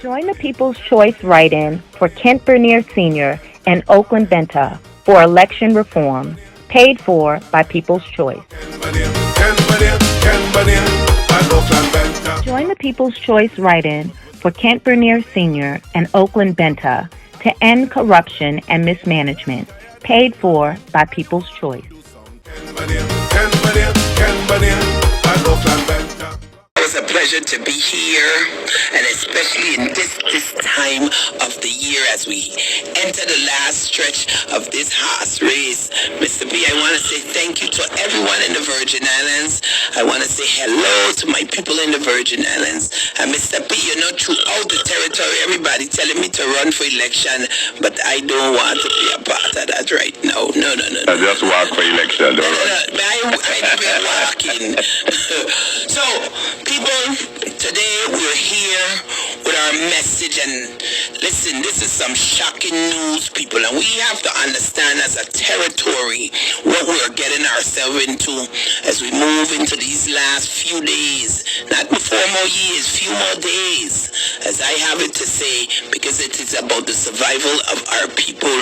Join the People's Choice write-in for Kent Bernier Sr. and Oakland Benta for election reform, paid for by People's Choice. Join the People's Choice write-in for Kent Bernier Sr. and Oakland Benta to end corruption and mismanagement, paid for by People's Choice. It's a pleasure to be here, and especially in this time of the year as we enter the last stretch of this horse race. Mr. B, I want to say thank you to everyone in the Virgin Islands. I want to say hello to my people in the Virgin Islands. And Mr. B, you know, throughout the territory, everybody telling me to run for election, but I don't want to be a part of that right now. No. I just walk for election, though. I'm walking. So, people, today we're here with our message, and listen, this is some shocking news, people, and we have to understand as a territory what we're getting ourselves into as we move into these last few days, not 4 more years, few more days, as I have it to say, because it is about the survival of our people.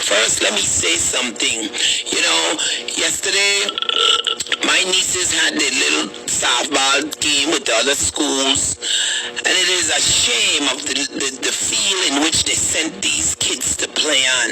First, let me say something. You know, yesterday my nieces had their little softball game with the other schools, and it is a shame of the feel in which they sent these kids to play on.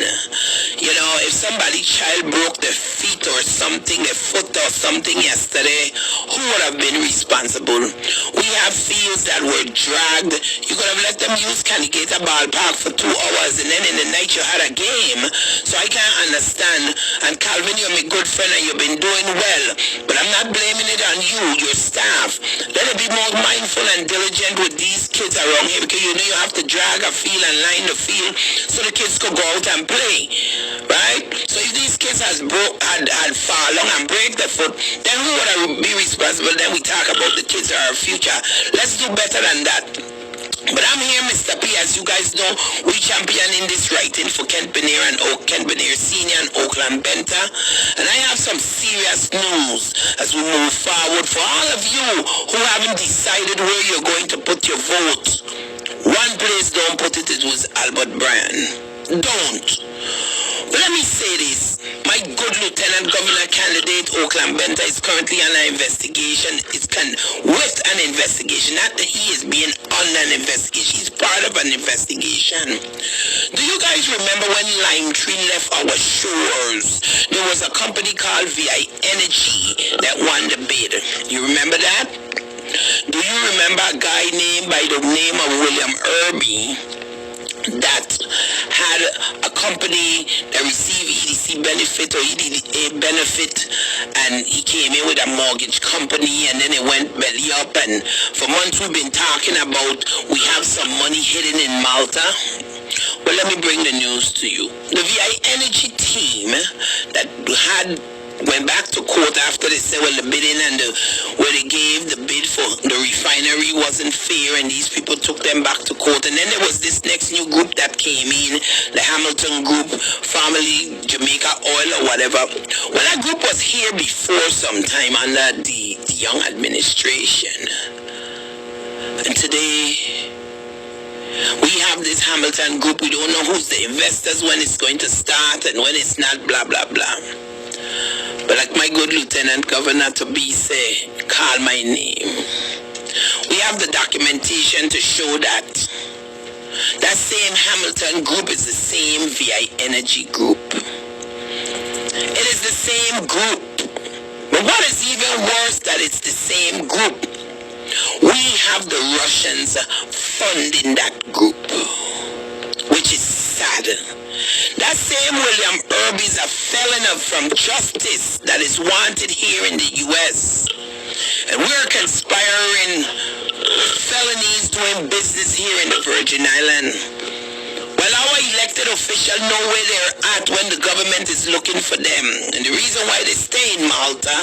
You know, if somebody's child broke their feet or something, their foot or something yesterday, who would have been responsible? We have fields that were dragged. You could have let them use Canigata ballpark for 2 hours, and then in the night you had a game. So I can't understand. And Calvin, you're my good friend and you've been doing well, but I'm not blaming it on you, your staff. Let it be more mindful and diligent with these kids around here, because you know you have to drag a field and line the field so the kids could go out and play, right? So if these kids had fallen and break their foot, then who would be responsible? Then we talk about the kids are our future. Let's do better than that. But I'm here, Mr. P, as you guys know, we champion in this writing for Kent Bernier and Kent Bernier Sr. and Oakland Benta. And I have some serious news as we move forward for all of you who haven't decided where you're going to put your vote. One place don't put it, it was Albert Bryan. Don't. But let me say this. My good Lieutenant Governor candidate, Oakland Benta, is currently under investigation. With an investigation. Not that he is being under an investigation. He's part of an investigation. Do you guys remember when Lime Tree left our shores? There was a company called VI Energy that won the bid. You remember that? Do you remember a guy named by the name of William Irby that had a company that received EDC benefit or EDA benefit, and he came in with a mortgage company, and then it went belly up, and for months we've been talking about we have some money hidden in Malta? Well, let me bring the news to you. The VI Energy team that went back to court after they said, well, the bidding and where they gave the bid for the refinery wasn't fair, and these people took them back to court. And then there was this next new group that came in, the Hamilton Group, formerly Jamaica Oil or whatever. Well, that group was here before sometime under the Young administration. And today, we have this Hamilton Group. We don't know who's the investors, when it's going to start and when it's not, blah, blah, blah. But like my good Lieutenant Governor to be say, call my name. We have the documentation to show that that same Hamilton Group is the same VI Energy Group. It is the same group. But what is even worse, that it's the same group. We have the Russians funding that group, which is sad. That same William Irby is a felon from justice that is wanted here in the U.S. And we're conspiring felonies doing business here in the Virgin Island. Well, our elected officials know where they're at when the government is looking for them. And the reason why they stay in Malta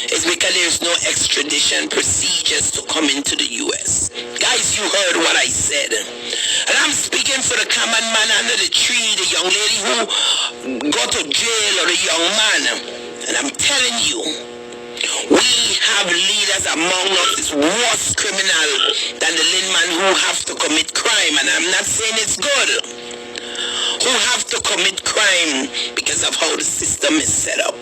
is because there's no extradition procedures to come into the U.S. Guys, you heard what I said. And I'm speaking for the common man under the tree, the young lady who go to jail, or the young man. And I'm telling you, We have leaders among us is worse criminal than the Lindman who have to commit crime, and I'm not saying it's good. Who have to commit crime because of how the system is set up.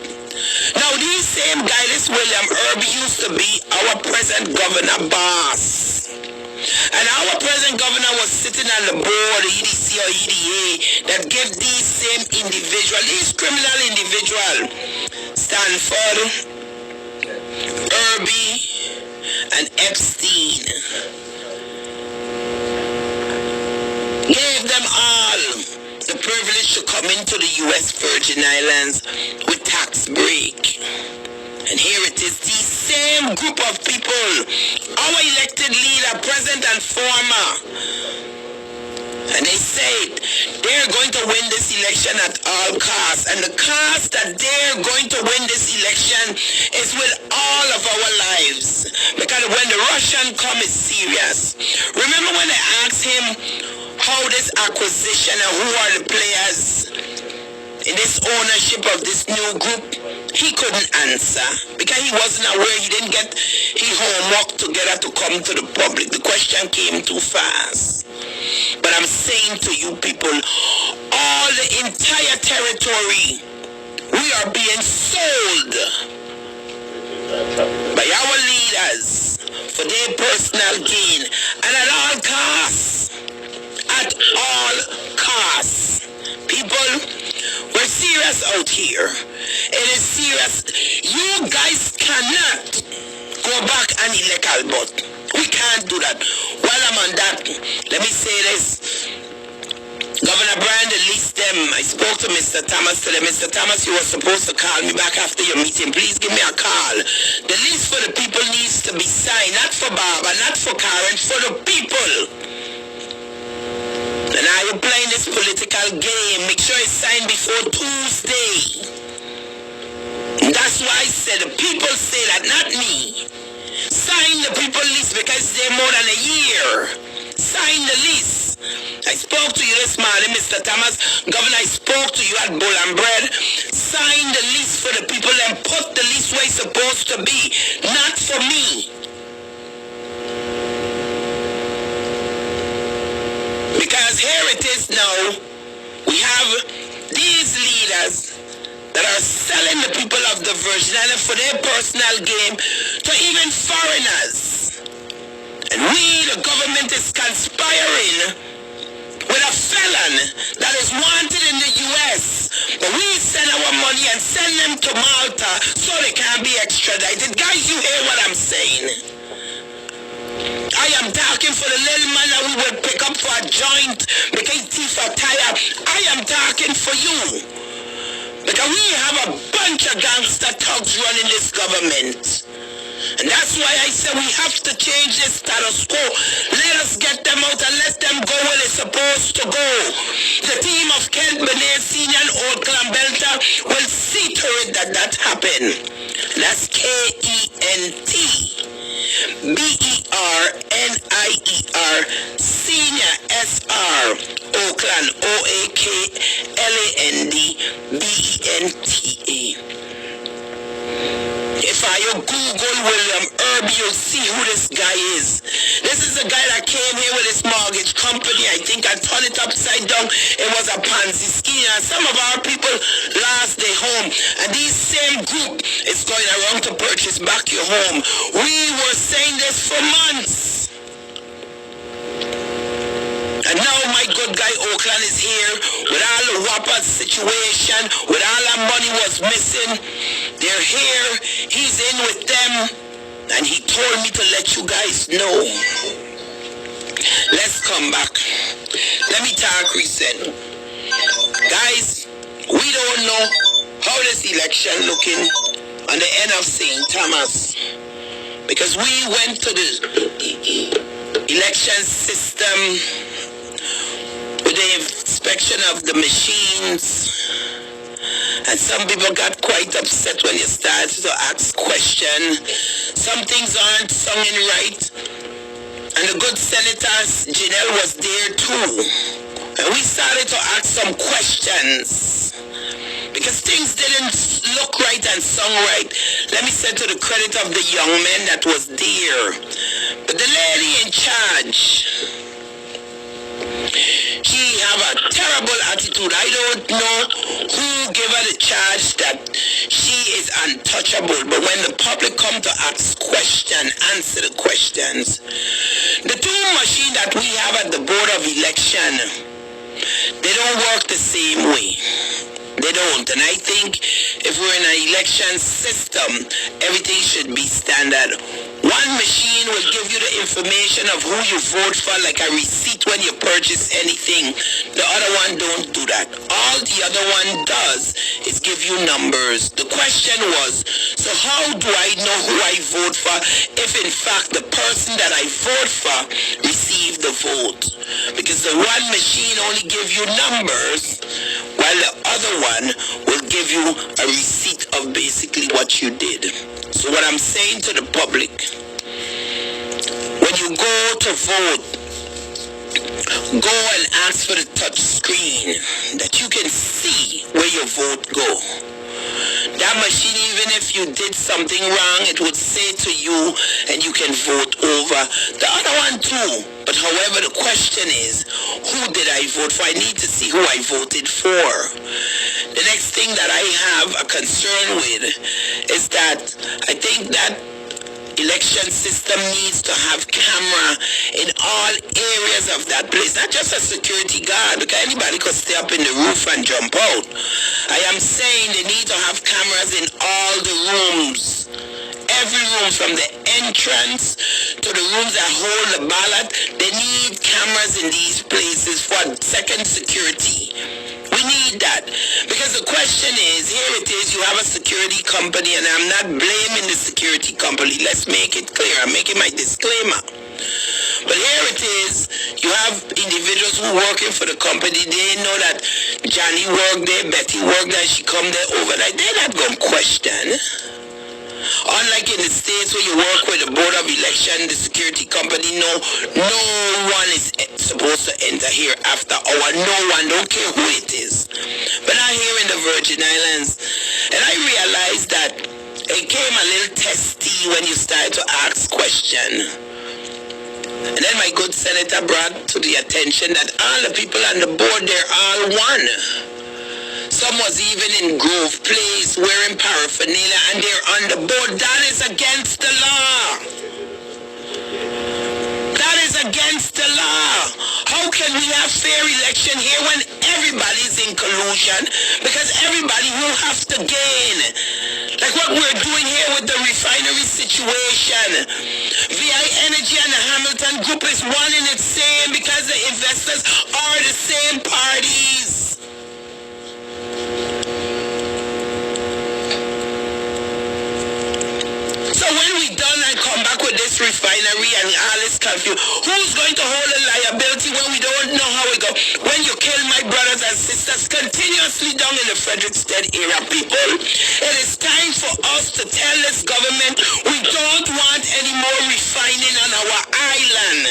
Now these same guy, this William Irby, used to be our present governor boss. And our present governor was sitting on the board, the EDC or EDA, that gave these same individual, these criminal individual, Stanford, Irby, and Epstein, gave them all the privilege to come into the U.S. Virgin Islands with tax break. And here it is, the same group of people, our elected leader, present and former, and they said they're going to win this election at all costs. And the cost that they're going to win this election is with all of our lives. Because when the Russian come, it's serious. Remember when they asked him how this acquisition and who are the players in this ownership of this new group? He couldn't answer because he wasn't aware. He didn't get his homework together to come to the public. The question came too fast. But I'm saying to you people, all the entire territory, we are being sold by our leaders for their personal gain, and at all costs. At all costs. People, we're serious out here. It is serious. You guys cannot go back and elect Albert. We can't do that. While I'm on that, let me say this. Governor Bryan released them. I spoke to Mr. Thomas today. Mr. Thomas, you were supposed to call me back after your meeting. Please give me a call. The list for the people needs to be signed. Not for Barbara, not for Karen, for the people. And are you playing this political game? Make sure it's signed before Tuesday. That's why I said the people say that, not me. Sign the people list because they're more than a year. Sign the list. I spoke to you this morning, Mr. Thomas. Governor, I spoke to you at Bull and Bread. Sign the list for the people and put the list where it's supposed to be. Not for me. Because here it is now. We have these leaders that are selling the people of the Virgin Islands for their personal gain to even foreigners. And we, the government, is conspiring with a felon that is wanted in the U.S. But we send our money and send them to Malta so they can be extradited. Guys, you hear what I'm saying? I am talking for the little man that we would pick up for a joint because teeth are tired. I am talking for you. Because we have a bunch of gangster thugs running this government. And that's why I said we have to change this status quo. Let us get them out and let them go where they're supposed to go. The team of Kent Benet Senior and Old Clan Benta will see to it that that happen. And that's Kent Bernier Senior SR Oakland OAKLAND BENTA. If you Google William Irby, you'll see who this guy is. This is the guy that came here with his mortgage company. I think I turned it upside down. It was a Ponzi scheme. And some of our people lost their home. And this same group is going around to purchase back your home. We were saying this for months. And now my good guy Oakland is here with all the whopper situation, with all that money was missing. They're here, he's in with them, and he told me to let you guys know. Let's come back. Let me talk recent. Guys, we don't know how this election looking on the end of St. Thomas. Because we went to the election system with the inspection of the machines, and some people got quite upset when you started to ask questions. Some things aren't sung in right, and the good Senator Janelle was there too, and we started to ask some questions. because things didn't look right and sound right. Let me say to the credit of the young men that was there. But the lady in charge, she have a terrible attitude. I don't know who gave her the charge that she is untouchable. But when the public come to ask questions, answer the questions. The two machines that we have at the Board of Election, they don't work the same way. They don't. And I think if we're in an election system, everything should be standard. One machine will give you the information of who you vote for, like a receipt when you purchase anything. The other one don't do that. All the other one does is give you numbers. The question was, so how do I know who I vote for if in fact the person that I vote for received the vote? Because the one machine only gives you numbers, while the other one will give you a receipt of basically what you did. So what I'm saying to the public, when you go to vote, go and ask for the touch screen that you can see where your vote go. That machine, even if you did something wrong, it would say to you and you can vote over. The other one too. But however, the question is, who did I vote for? I need to see who I voted for. The next thing that I have a concern with is that I think that election system needs to have camera in all areas of that place, not just a security guard, because anybody could stay up in the roof and jump out. I am saying they need to have cameras in all the rooms. Every room, from the entrance to the rooms that hold the ballot, they need cameras in these places for second security. We need that. Because the question is, here it is, you have a security company, and I'm not blaming the security company. Let's make it clear. I'm making my disclaimer. But here it is, you have individuals who working for the company. They know that Johnny worked there, Betty worked there, she come there overnight. They're not going to question. Unlike in the States where you work with the Board of Election, the security company, no one is supposed to enter here after hour. No one, don't care who it is. But not here in the Virgin Islands. And I realized that it came a little testy when you started to ask questions. And then my good senator brought to the attention that all the people on the board, they're all one. Some was even in Grove Place wearing paraphernalia, and they're on the board. That is against the law. That is against the law. How can we have fair election here when everybody's in collusion? Because everybody will have to gain. Like what we're doing here with the refinery situation. VI Energy and the Hamilton Group is one in its same because the investors are the same parties. So when we done and come back with this refinery and all this confusion, who's going to hold the liability when we don't know how it go? When you kill my brothers and sisters continuously down in the Frederickstead area, people, it is time for us to tell this government we don't want any more refining on our island.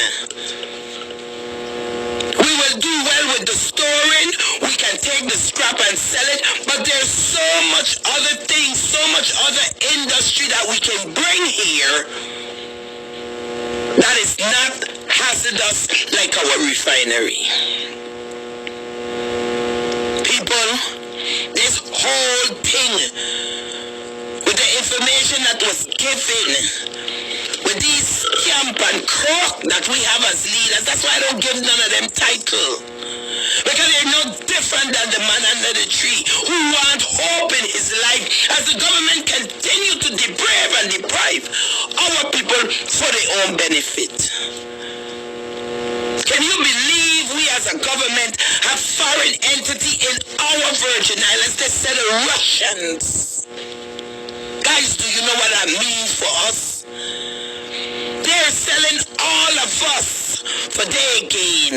We will do well with the storing. We can take the scrap and sell it. But there's so much other things, so much other industry that we can bring here that is not hazardous like our refinery. People, this whole thing with the information that was given, with these camp and crook that we have as leaders, that's why I don't give none of them title. Because they're no different than the man under the tree who want hope in his life as the government continue to deprave and deprive our people for their own benefit. Can you believe we as a government have foreign entity in our Virgin Islands? They said the Russians. Guys, do you know what that means for us? They're selling all of us for their gain.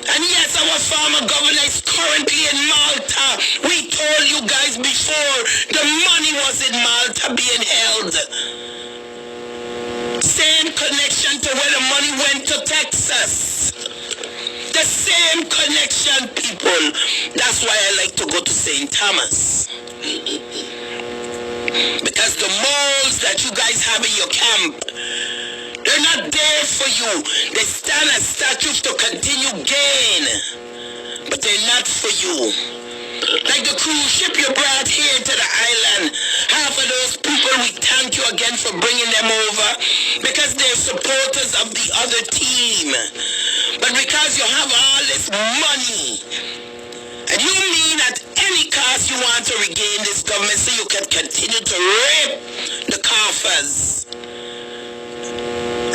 And yes, our former governor is currently in Malta. We told you guys before, the money was in Malta being held. Same connection to where the money went to Texas. The same connection, people. That's why I like to go to St. Thomas. Because the moles that you guys have in your camp, they're not there for you. They stand as statues to continue gain, but they're not for you. Like the cruise ship you brought here to the island, half of those people, we thank you again for bringing them over because they're supporters of the other team. But because you have all this money, and you mean at any cost you want to regain this government so you can continue to rape the coffers.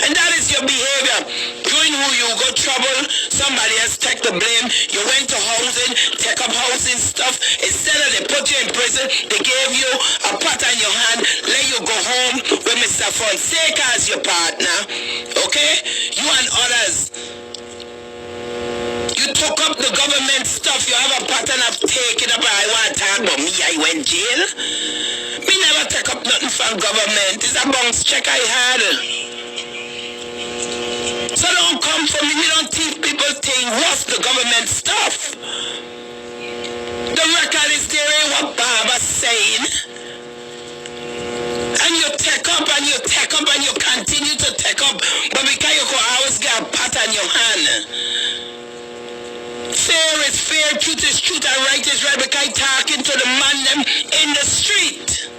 And that is your behavior. Doing who you got trouble, somebody else take the blame. You went to housing, take up housing stuff. Instead of they put you in prison, they gave you a pat on your hand, let you go home with Mr. Fonseca as your partner. Okay? You and others. You took up the government stuff. You have a pattern of taking up. I want to talk about me. I went jail. Me never take up nothing from government. It's a bounce check I had. So don't come for me. You don't teach people things. What's the government stuff? The record is there. What Baba saying. And you take up and you take up and you continue to take up. But because you could always get a pat on your hand. Fair is fair, truth is truth, and right is right, because I talking to the man them in the street.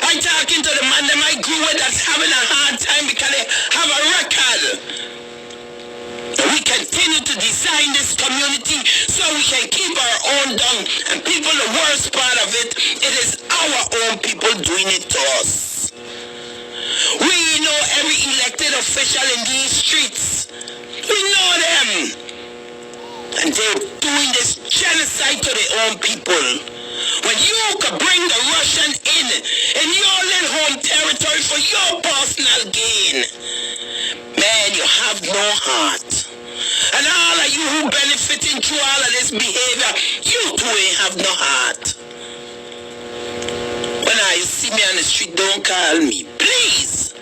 I talking to the man them I grew with that's having a hard time because they have a record. We continue to design this community so we can keep our own down. And people, the worst part of it, it is our own people doing it to us. We know every elected official in these streets. We know them. And they're doing this genocide to their own people. When you could bring the Russian in your little home territory for your personal gain, man, you have no heart. And all of you who benefiting through all of this behavior, you too ain't have no heart. When you see me on the street, don't call me, please.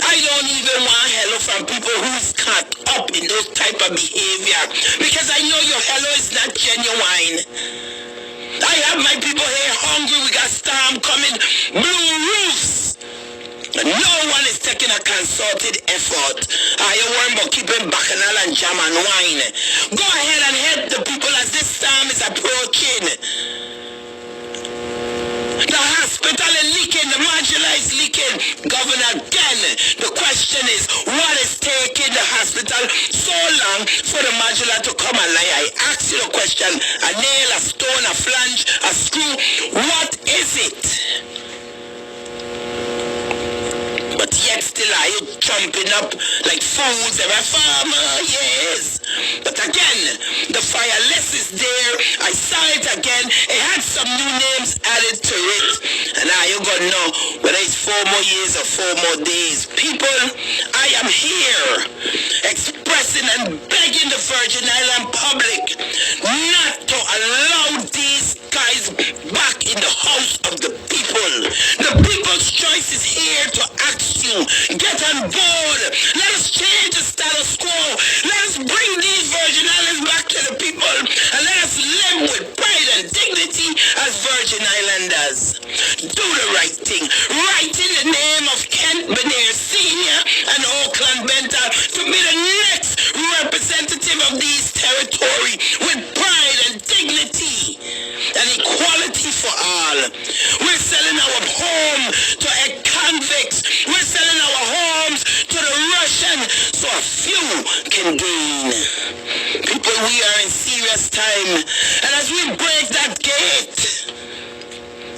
I don't even want hello from people who's caught up in those type of behavior because I know your hello is not genuine. I have my people here hungry. We got storm coming, blue roofs. And no one is taking a concerted effort. You worry about keeping bacchanal and jam and wine. Go ahead and help the people as this storm is approaching. The hospital is leaking, the modular is leaking. Governor, again, the question is, what is taking the hospital so long for the modular to come alive? I ask you the question, a nail, a stone, a flange, a screw, what is it? But yet still are you jumping up like fools, every farmer, yes. But again, the fire list is there. I saw it again. It had some new names added to it. And now you're going to know whether it's 4 more years or 4 more days. People, I am here expressing and begging the Virgin Island public not to allow these guys back in the house of the people. The people's choice is here to ask you, get on board. Let us change the status quo. Let us bring these Virgin Islands back to the people and let us live with pride and dignity as Virgin Islanders. Do the right thing. Right in the name of Kent Benair Sr. and Oakland Benta to be the next representative of these territory with pride and dignity and equality for all. We're selling our home to convicts. We're selling our homes to the Russian so a few can gain. People, we are in serious time. And as we break that gate,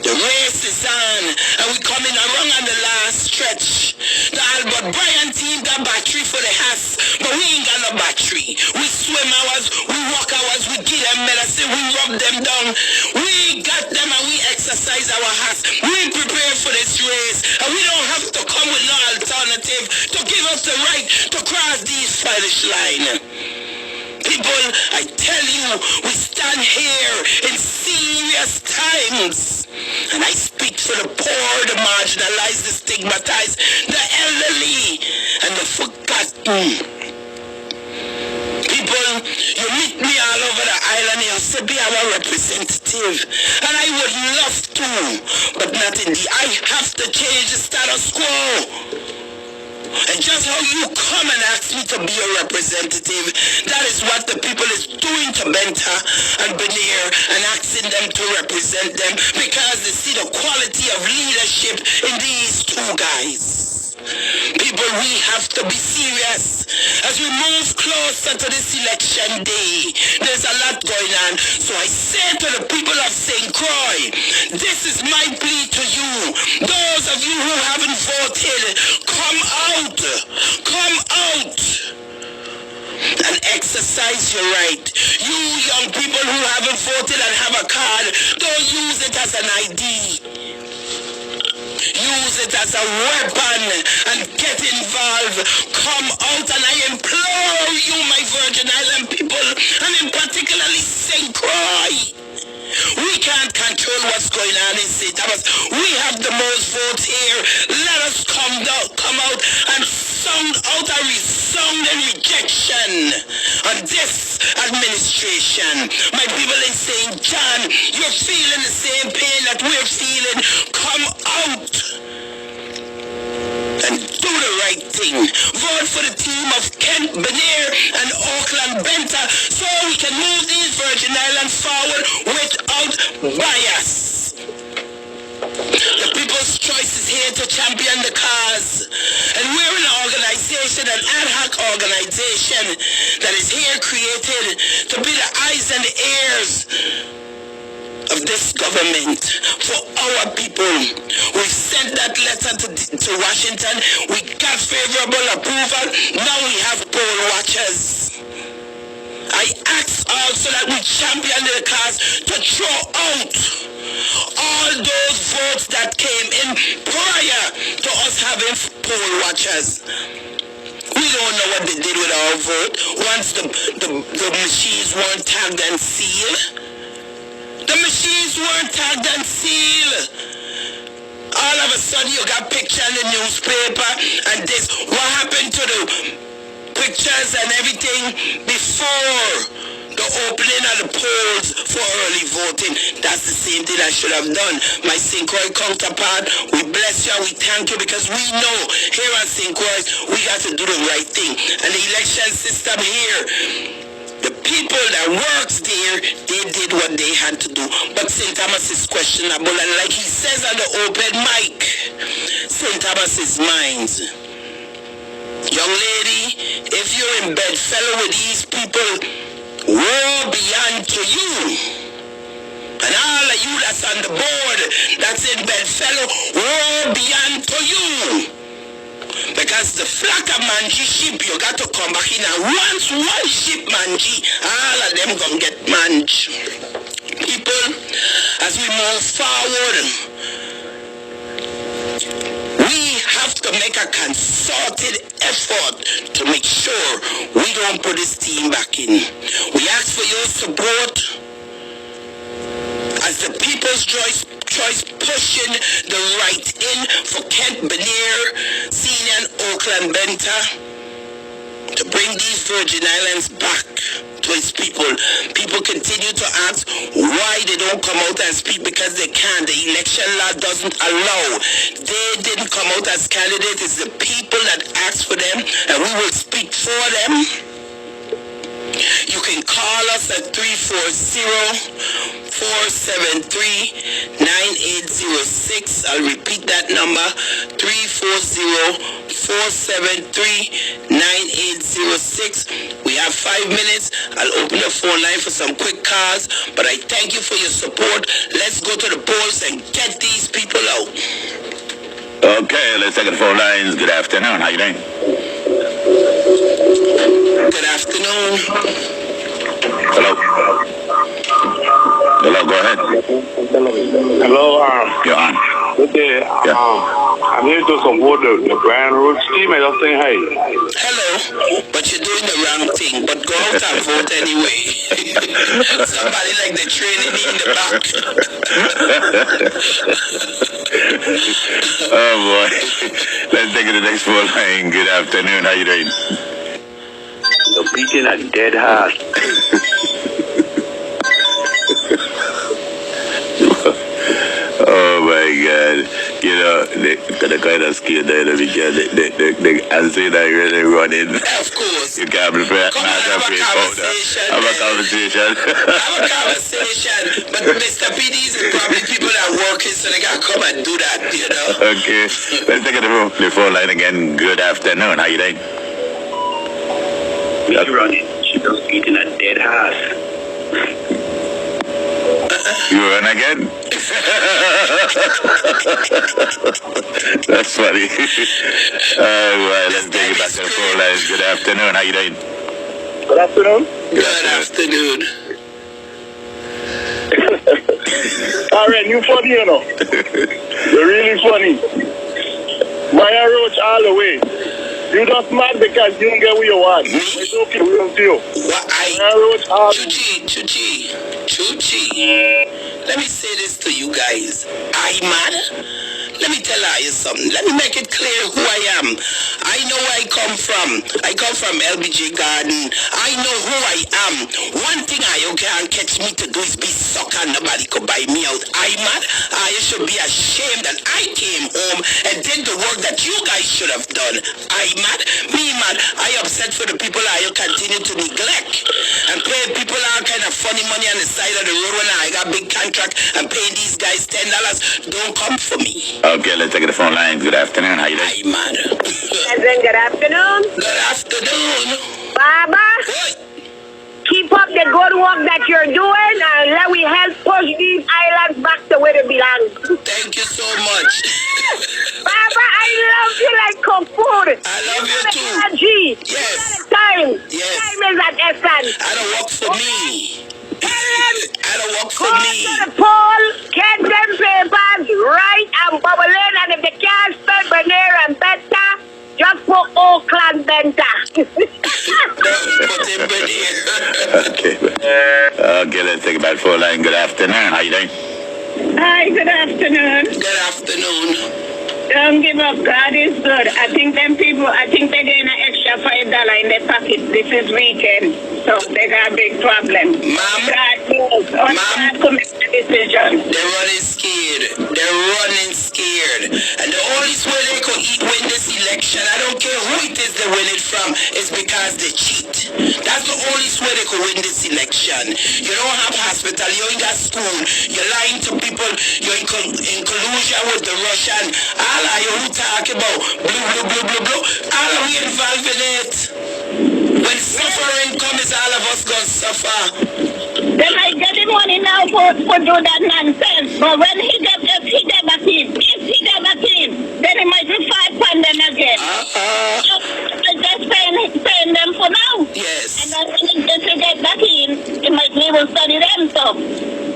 the race is on, and we coming around on the last stretch. The Albert Bryan team got battery for the house, but we ain't got no battery. We swim hours, we walk hours, we give them medicine, we rub them down. We got them and we exercise our house. We prepare for this race, and we don't have to come with no alternative to give us the right to cross these finish line. People, I tell you, we stand here in serious times. And I speak for the poor, the marginalized, the stigmatized, the elderly, and the forgotten. People, you meet me all over the island, you say, be our representative. representative, and I would love to, but not in the. I have to change the status quo. And just how you come and ask me to be a representative, that is what the people is doing to Benta and Benin and asking them to represent them because they see the quality of leadership in these two guys. People, we have to be serious as we move closer to this election day. There's a lot going on. So I say to the people of St. Croix, this is my plea to you. Those of you who haven't voted, come out. Come out and exercise your right. You young people who haven't voted and have a card, don't use it as an ID. Use it as a weapon and get involved. Come out, and I implore you, my Virgin Island people, and in particularly St. Croix. We can't control what's going on in St. Thomas. We have the most votes here. Let us come out and sound out a resounding rejection on this administration. My people in St. John, you're feeling the same pain that we're feeling. Come out and do the right thing. Vote for the team of Kent, Benin, and Auckland Benta so we can move these Virgin Islands forward without bias. The People's Choice is here to champion the cause. And we're an organization, an ad hoc organization that is here created to be the eyes and the ears of this government for our people. We've sent that letter to Washington. We got favorable approval. Now we have poll watchers. I ask also that we champion the cause to throw out all those votes that came in prior to us having poll watchers. We don't know what they did with our vote once the machines weren't tagged and sealed. The machines weren't tagged and sealed. All of a sudden you got picture in the newspaper and this. What happened to the pictures and everything before the opening of the polls for early voting? That's the same thing I should have done. My St. Croix counterpart, we bless you and we thank you because we know here at St. Croix we got to do the right thing. And the election system here, the people that works there, they did what they had to do. But St. Thomas is questionable. And like he says on the open mic, St. Thomas is mine. Young lady, if you're in bedfellow with these people, woe beyond to you. And all of you that's on the board, that's in bedfellow, woe beyond to you. Because the flock of manji sheep, you got to come back in. And once one sheep manji, all of them gonna get manj. People, as we move forward, we have to make a concerted effort to make sure we don't put this team back in. We ask for your support as the People's Choice pushing the right in for Kent, Benin, Senior and Auckland Benta to bring these Virgin Islands back to its people. People continue to ask why they don't come out and speak because they can't. The election law doesn't allow. They didn't come out as candidates. It's the people that ask for them and we will speak for them. You can call us at 340-473-9806. I'll repeat that number, 340-473-9806. We have 5 minutes. I'll open the phone line for some quick calls, but I thank you for your support. Let's go to the polls and get these people out. Okay, let's take the phone lines. Good afternoon. How you doing? Good afternoon. Hello. Hello, go ahead. Hello, You're on. good day. I'm here to support the Grand Road team. I just saying hey. Hello, but you're doing the wrong thing, but go out and vote anyway. Somebody like the training in the back. Oh, boy. Let's take it to the next phone line. Good afternoon. How you doing? You're beating a dead horse. God. You know, the kind of skill there, because the answer that really running. Of course. You can't prepare. Come on, have a conversation. Have a conversation. Have a conversation. But Mr. PDs are probably people that are working, so they gotta come and do that, you know. Okay. Let's take the phone line again. Good afternoon. How you doing? She's running. She just eating a dead horse. You run again? That's funny. Alright, let's take it back to the phone line. Good afternoon. How you doing? Good afternoon. Good afternoon. Alright, you funny, you know. You're really funny. Maya Roach all the way. You just mad because you don't get what you want. It's okay, we don't do you. What Maya Roach all Chuchi. Let me say this to you guys. I mad? Let me tell you something. Let me make it clear who I am. I know where I come from. I come from LBJ Garden. I know who I am. One thing I can't catch me to do is be sucker. Nobody could buy me out. I mad? I should be ashamed that I came home and did the work that you guys should have done. I mad? Me mad? I upset for the people I continue to neglect and pay people all kind of funny money on the side of the road when I got big contract and paying these guys $10. Don't come for me. Okay, let's take the phone line. Good afternoon. How you doing? I mad. Good afternoon. Good afternoon. Baba, What? keep up the good work that you're doing and let we help push these islands back to where they belong. Thank you so much. Baba, I love you like cook food. I love you too. Energy. Yes. Time. Yes. Time is at essence. I don't work for me. I don't work Go for to me. the poll, get them papers right and bubble in, and if they can't spell Bernier and Benta, just put Oakland Benta. Put him in here. Okay, let's take it back to the phone line. Good afternoon. How you doing? Hi, good afternoon. Good afternoon. Don't give up. God is good. I think they're getting an extra $5 in their pocket. This is weekend, so they got a big problem. Ma'am? God knows. Only Ma'am? God can make the decision. They're running scared. They're running scared. And the only way they could win this election, I don't care who it is they win it from, is because they cheat. That's the only way they could win this election. You don't have hospital, you ain't got school, you're lying to people, you're in collusion with the Russian. All are you who talk about blue. All are we involved in it? When suffering comes, all of us gonna suffer. They might get the money now for do that nonsense, but when if he get back in, then he might be fight on them again. Just paying them for now. Yes. And then if he get back in, he might be able to study them, so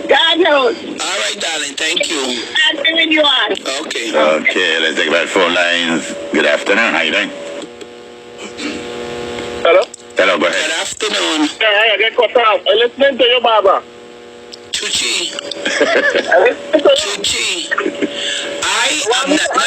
God knows. All right, darling. Thank you. I'll be with you on. Okay. Okay, let's take it back to the phone lines. Good afternoon. How you doing? Hello? Hello, go Good ahead. afternoon. Yeah, I get cut off. I listening to you, Baba. Chuchi. I listen to you. Chuchi. I am not. No.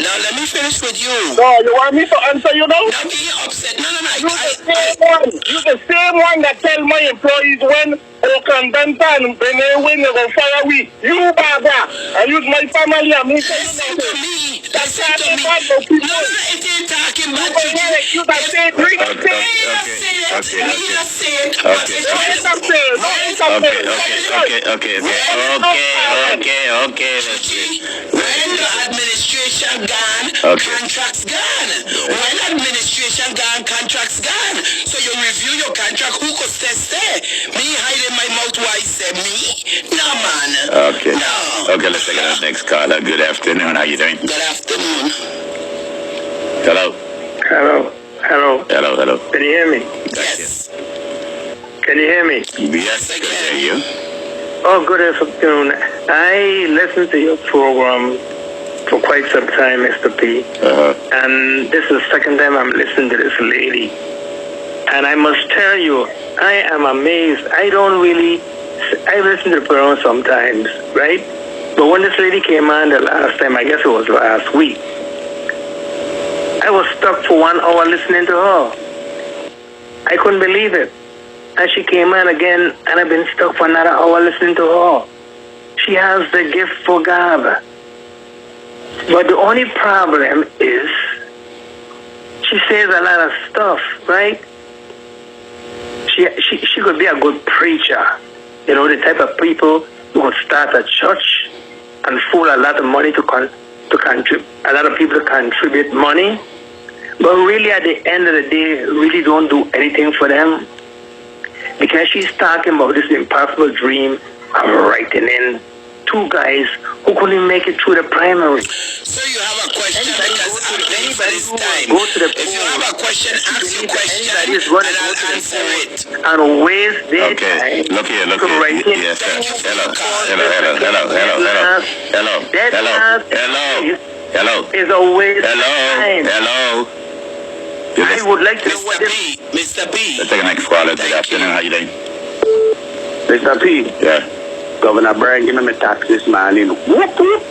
Now let me finish with you. No, you want me to answer you now? Don't be upset. No. You the same one that tell my employees when Oakland Benta and Benin win, you go fire we. You, Baba. I use my family and me. Listen to me. That's Listen to me. not about no people. No, it ain't talking about You that say drink. Okay. When the administration gone, contracts gone. When administration gone, contracts gone. So you review your contract, who could stay? Me hiding my mouth why I say me? No, man. Okay. No. Okay, let's take our next caller. Good afternoon. How you doing? Good afternoon. Hello. Hello. Can you hear me? Yes. Can you hear me? Yes, I can hear you. Oh, good afternoon. I listened to your program for quite some time, Mr. P. And this is the second time I'm listening to this lady. And I must tell you, I am amazed. I listen to the program sometimes, right? But when this lady came on the last time, I guess it was last week, I was stuck for 1 hour listening to her. I couldn't believe it. And she came on again, and I've been stuck for another hour listening to her. She has the gift for gab. But the only problem is she says a lot of stuff, right? She could be a good preacher. You know, the type of people who would start a church and fool a lot of money to contribute, a lot of people to contribute money. But really, at the end of the day, really don't do anything for them. Because she's talking about this impossible dream of writing in 2 guys who couldn't make it through the primary. So you have a question because I'm paying for this time. If you have a question, ask your question and I'll answer it. And waste their time. Look here. Yes, sir. Hello. Is a waste of time. Hello. I would like to know what Mr. P. Let's take a next call. Good afternoon. How you doing? Mr. P. Yeah. Governor Brian gave me my tax this morning. Whoop, whoop.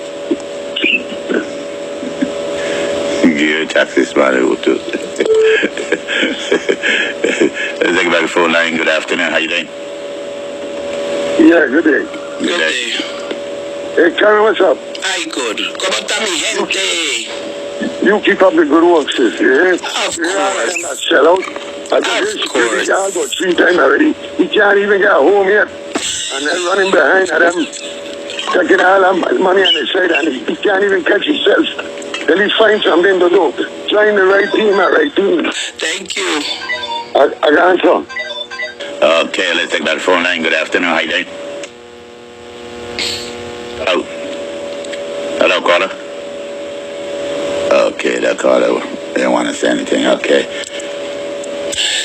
Give you tax this morning. Let's take back the phone line. Good afternoon. How you doing? Yeah, good day. Good day. Hey, Karen, what's up? Ay, good. Como está mi gente? You keep up the good work, sis. Yeah? Of I'm course. not sell out. I got this security guard about 3 times already. He can't even get home yet. And they're running behind at him, taking all that money on his side, and he can't even catch himself. Then he finds something to do. Trying the right team. Thank you. I got some. Okay, let's take that phone line. Good afternoon. How you doing? Hello, caller. Okay, that caller didn't want to say anything. Okay.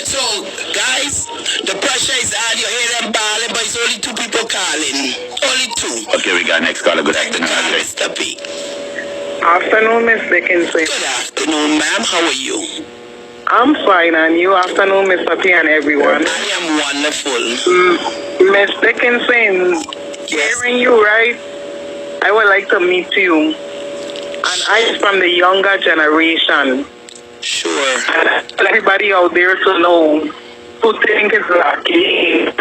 So, guys, the pressure is on. You hear them bawling, but it's only 2 people calling. Only 2. Okay, we got next caller. Good afternoon. How you doing? Mr. P. Afternoon, Miss Dickenson. Good afternoon, ma'am. How are you? I'm fine, and you? Afternoon, Mr. P and everyone. I am wonderful. Miss Dickenson, hearing you right, I would like to meet you. And I'm from the younger generation. Sure. And I want everybody out there to know who think it's a game.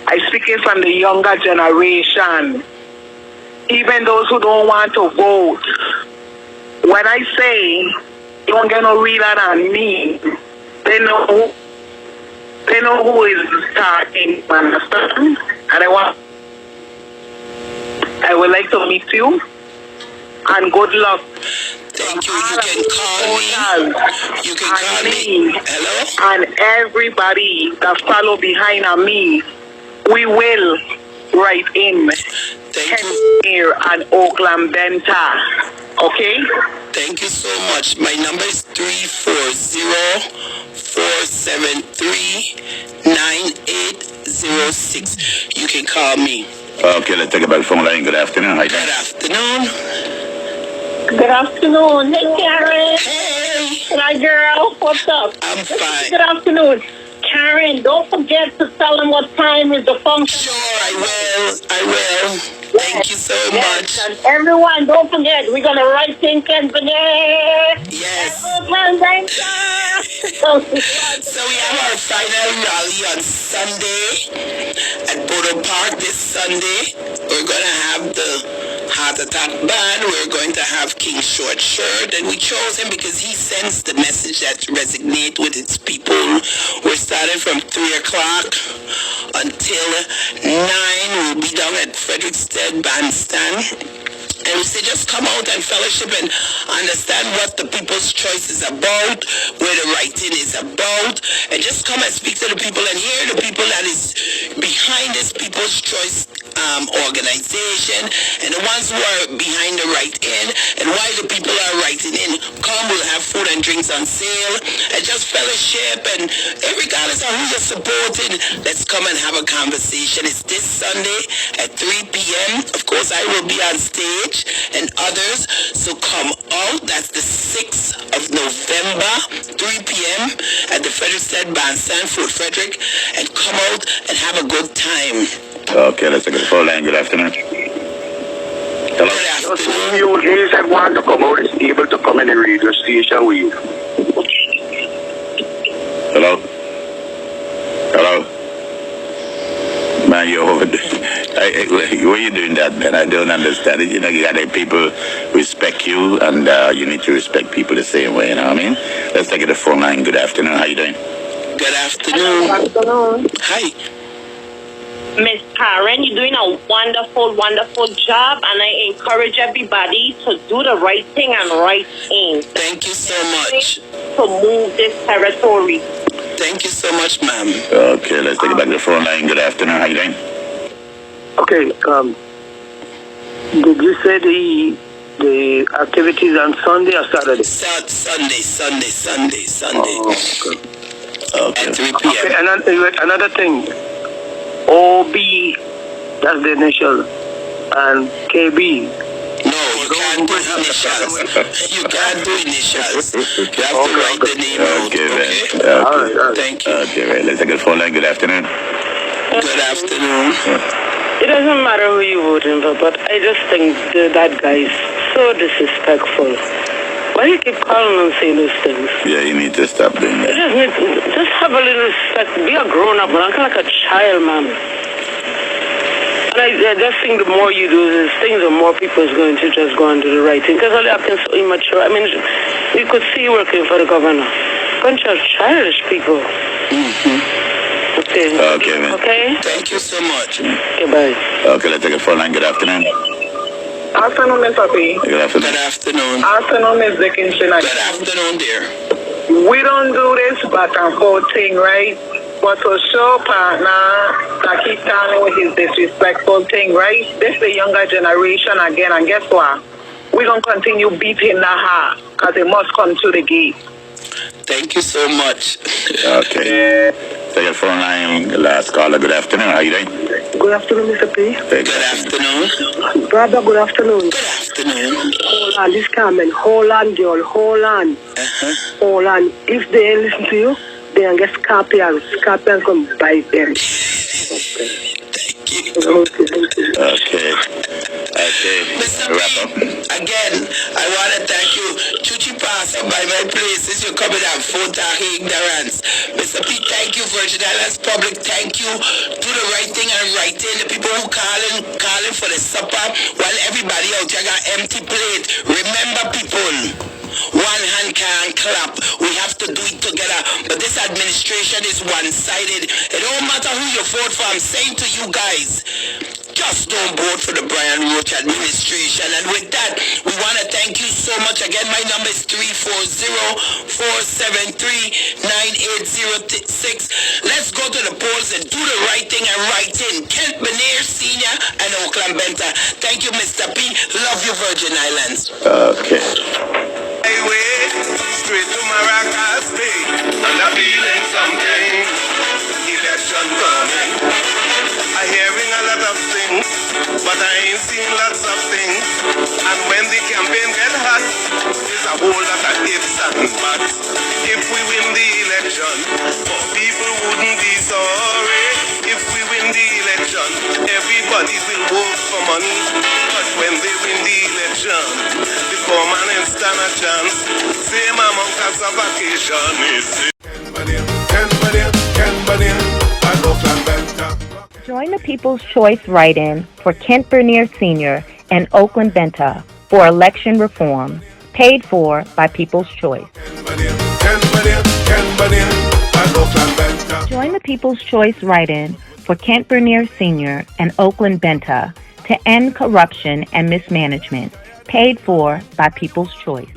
I'm speaking from the younger generation. Even those who don't want to vote. When I say don't get no realer than me, they know who is talking, understand? And I would like to meet you, and good luck. Thank you. You can call me. You can call me. Hello? And everybody that follow behind me, we will write in Thank you. here and Oakland Benta. Okay? Thank you so much. My number is 340-473-9806. You can call me. Okay, let's take it back the phone line. Good afternoon. How you doing? Good afternoon. Good afternoon. Hey, Karen. Hey. Hi, girl. What's up? I'm fine. Good afternoon. Karen, don't forget to tell them what time is the function. Sure, I will. Thank you so much. And everyone, don't forget, we're going to write in Company. Yes. So So we have our final rally on Sunday at Bodo Park this Sunday. We're going to have the Heart Attack Band. We're going to have King Short Shirt, and we chose him because he sends the message that resonates with its people. We're starting from 3 o'clock until 9. We'll be down at Frederickstead Bandstand. And we say just come out and fellowship and understand what the People's Choice is about, where the writing is about, and just come and speak to the people and hear the people that is behind this People's Choice organization and the ones who are behind the write-in and why the people are writing in. Come, we'll have food and drinks on sale and just fellowship, and regardless of who you're supporting, let's come and have a conversation. It's this Sunday at 3 p.m. Of course, I will be on stage and others, so come out. That's the 6th of November, 3 p.m. at the Frederickstead Bandstand, Fort Frederick, and come out and have a good time. Okay, let's take the phone line. Good afternoon. Hello? Good afternoon. You guys that want to come out is able to come in the radio station with you. Hello? Man, you're over there. Why are you doing that, man? I don't understand it. You know, you gotta let people respect you, and you need to respect people the same way. You know what I mean? Let's take it to phone line. Good afternoon. How you doing? Good afternoon. Good afternoon. Hi. Miss Karen, you're doing a wonderful, wonderful job, and I encourage everybody to do the right thing and right thing. Thank you so much. To move this territory. Thank you so much, ma'am. Okay, let's take it back to the phone line. Good afternoon. How you doing? Okay, did you say the activities on Sunday or Saturday? Sunday. Oh, Okay. At 3 p.m. Okay, another thing. OB, that's the initial, and KB. No, you can't do initials. You can't do initials. You have to write the name out. Okay, man. Okay? Okay. All right. Thank you. Okay, right. Let's take it to the phone line. Good afternoon. Good afternoon. It doesn't matter who you voting for, but I just think that guy is so disrespectful. Why do you keep calling and saying those things? Yeah, you need to stop doing You that. just have a little respect. Be a grown-up, man. I'm like a child, man. And I just think the more you do these things, the more people is going to just go and do the right thing. Because all you're acting so immature. I mean, you could see you working for the governor. Bunch of childish people. Okay. Okay, man. Okay? Thank you so much. Okay, bye. Okay, let's take it to the phone line. Good afternoon. Afternoon, Mr. P. Good afternoon. Good afternoon. Afternoon, Miss Dickenson. Good afternoon, dear. We don't do this back and forth thing, right? But to show partner that keep telling with his disrespectful thing, right? This is the younger generation again, and guess what? We're going to continue beating that hard because it must come to the gate. Thank you so much. Okay. Take it phone line. Last caller. Good afternoon. How you doing? Good afternoon, Mr. P. Hey, Good afternoon. Brother, good afternoon. Good afternoon. Hold on, this Carmen. Hold on, girl. Hold on. Hold on. If they ain't listen to you, they can get scorpions. Scorpions come bite them. Thank you. Okay. Mr. Wrap up. B, again, I want to thank you. Chuchi passing by my place since you're coming out photo ignorance. Mr. P, thank you. Virgin Islands Public, thank you. Do the right thing and right in. The people who calling for the supper while everybody out here got empty plate. Remember, people. One hand can't clap. We have to do it together. But this administration is one-sided. It don't matter who you vote for. I'm saying to you guys, just don't vote for the Brian Roach administration. And with that, we want to thank you so much. Again, my number is 340-473-9806. Let's go to the polls and do the right thing and right in. Kent Benair Sr. and Oakland Benta. Thank you, Mr. P. Love you, Virgin Islands. Okay. Highway, straight to Maracas Bay, and I'm feeling something. Election coming. I'm hearing a lot of things, but I ain't seen lots of things. And when the campaign get hot, there's a whole lot of ifs and buts. If we win the election, more people wouldn't be sorry. If we win the election, everybody will vote for money. But when they win the election, the poor man ain't stand a chance. Same amount as a vacation is. Join the People's Choice write-in for Kent Bernier Sr. and Oakland Benta for election reform, paid for by People's Choice. Join the People's Choice write-in for Kent Bernier Sr. and Oakland Benta to end corruption and mismanagement, paid for by People's Choice.